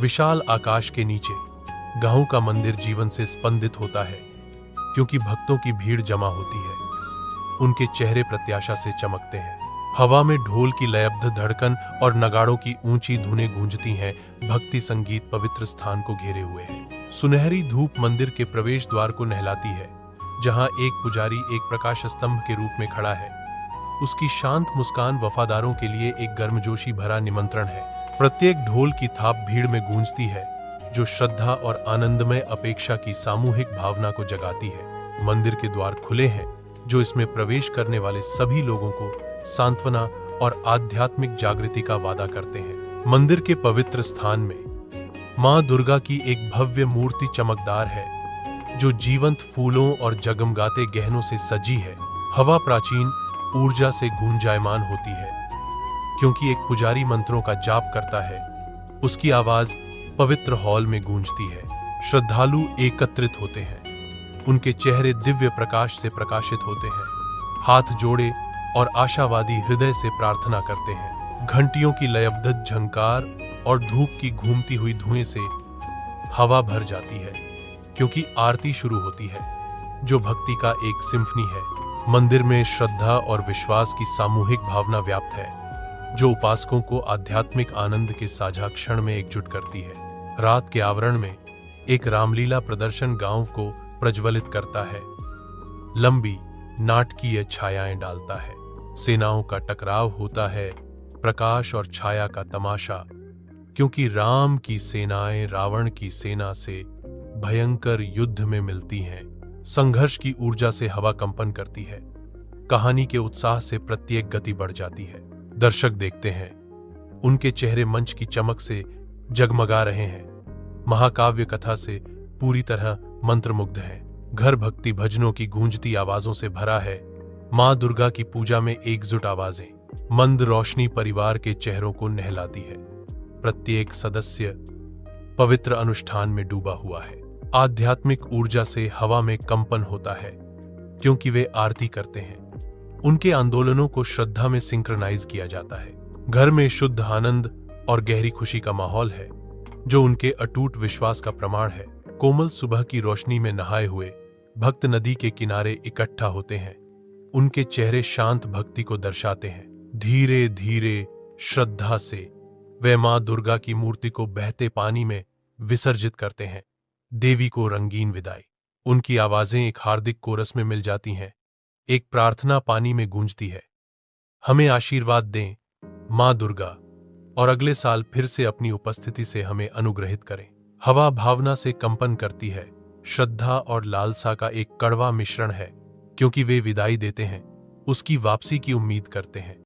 विशाल आकाश के नीचे गांव का मंदिर जीवन से स्पंदित होता है, क्योंकि भक्तों की भीड़ जमा होती है। उनके चेहरे प्रत्याशा से चमकते हैं। हवा में ढोल की लयबद्ध धड़कन और नगाड़ों की ऊंची धुनें गूंजती हैं। भक्ति संगीत पवित्र स्थान को घेरे हुए है। सुनहरी धूप मंदिर के प्रवेश द्वार को नहलाती है, जहां एक पुजारी एक प्रकाश स्तंभ के रूप में खड़ा है। उसकी शांत मुस्कान वफादारों के लिए एक गर्मजोशी भरा निमंत्रण है। प्रत्येक ढोल की थाप भीड़ में गूंजती है, जो श्रद्धा और आनंदमय अपेक्षा की सामूहिक भावना को जगाती है। मंदिर के द्वार खुले हैं, जो इसमें प्रवेश करने वाले सभी लोगों को सांत्वना और आध्यात्मिक जागृति का वादा करते हैं। मंदिर के पवित्र स्थान में मां दुर्गा की एक भव्य मूर्ति चमकदार है, जो जीवंत फूलों और जगमगाते गहनों से सजी है। हवा प्राचीन ऊर्जा से गूंजायमान होती है, क्योंकि एक पुजारी मंत्रों का जाप करता है। उसकी आवाज पवित्र हॉल में गूंजती है। श्रद्धालु एकत्रित होते हैं। उनके चेहरे दिव्य प्रकाश से प्रकाशित होते हैं। हाथ जोड़े और आशावादी हृदय से प्रार्थना करते हैं। घंटियों की लयबद्ध झंकार और धूप की घूमती हुई धुएं से हवा भर जाती है, क्योंकि आरती शुरू होती है, जो भक्ति का एक सिम्फनी है। मंदिर में श्रद्धा और विश्वास की सामूहिक भावना व्याप्त है, जो उपासकों को आध्यात्मिक आनंद के साझा क्षण में एकजुट करती है। रात के आवरण में एक रामलीला प्रदर्शन गांव को प्रज्वलित करता है, लंबी नाटकीय छायाएं डालता है। सेनाओं का टकराव होता है, प्रकाश और छाया का तमाशा, क्योंकि राम की सेनाएं रावण की सेना से भयंकर युद्ध में मिलती हैं। संघर्ष की ऊर्जा से हवा कंपन करती है। कहानी के उत्साह से प्रत्येक गति बढ़ जाती है। दर्शक देखते हैं, उनके चेहरे मंच की चमक से जगमगा रहे हैं। महाकाव्य कथा से पूरी तरह मंत्रमुग्ध हैं। घर भक्ति भजनों की गूंजती आवाजों से भरा है। मां दुर्गा की पूजा में एकजुट आवाजें मंद रोशनी परिवार के चेहरों को नहलाती है। प्रत्येक सदस्य पवित्र अनुष्ठान में डूबा हुआ है। आध्यात्मिक ऊर्जा से हवा में कंपन होता है, क्योंकि वे आरती करते हैं। उनके आंदोलनों को श्रद्धा में सिंक्रनाइज किया जाता है। घर में शुद्ध आनंद और गहरी खुशी का माहौल है, जो उनके अटूट विश्वास का प्रमाण है। कोमल सुबह की रोशनी में नहाए हुए भक्त नदी के किनारे इकट्ठा होते हैं। उनके चेहरे शांत भक्ति को दर्शाते हैं। धीरे धीरे श्रद्धा से वे मां दुर्गा की मूर्ति को बहते पानी में विसर्जित करते हैं। देवी को रंगीन विदाई। उनकी आवाजें एक हार्दिक कोरस में मिल जाती हैं। एक प्रार्थना पानी में गूंजती है, हमें आशीर्वाद दें मां दुर्गा, और अगले साल फिर से अपनी उपस्थिति से हमें अनुग्रहित करें। हवा भावना से कंपन करती है। श्रद्धा और लालसा का एक कड़वा मिश्रण है, क्योंकि वे विदाई देते हैं, उसकी वापसी की उम्मीद करते हैं।